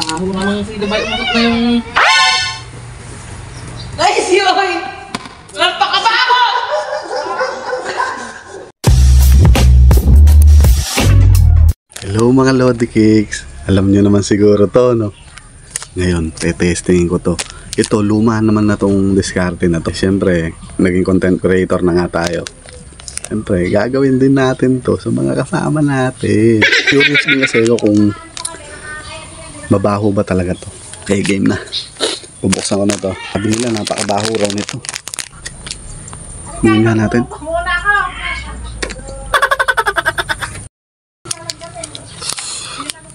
Baho namang sila ba umutot na yung... Ay, siyoy! Napakabaho! Hello mga Lodi Cakes. Alam nyo naman siguro to, no? Ngayon, testingin ko to. Ito, luma naman na tong diskarte na to. Siyempre, naging content creator na nga tayo. Siyempre, gagawin din natin to sa mga kasama natin. Curious din kasi ako kung mabaho ba talaga to. Okay, game na. Bubuksan ko na to. Sabi nila, napakabaho raw nito. Tingnan nga natin.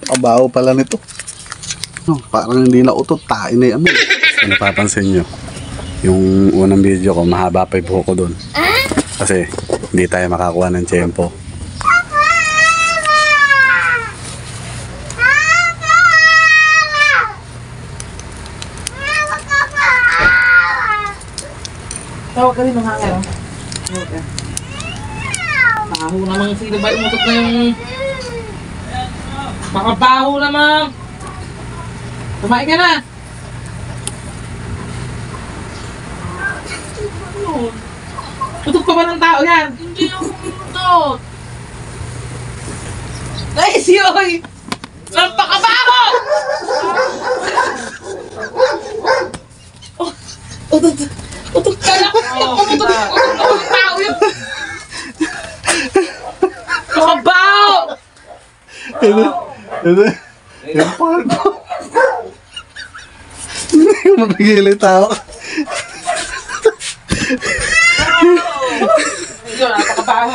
Kabaho pala nito. No, parang hindi na utot. Tain na yan. Kung napapansin nyo, yung unang video ko, mahaba pa yung buhok ko dun. Kasi hindi tayo makakuha ng tiyempo. Tawag ka rin ng hangin. Okay. Baho namang sila ba umutot na yung... Makabaho naman! Kumain ka na! Utot pa ba ng tao yan? Hindi ako utot! Ay, siyoy! Napakabaho! Utot! Utot ka na! Utot ng tao yun! Makabaho! Yung parto. Hindi ko mapigil yung tao. Yun, napakabaho.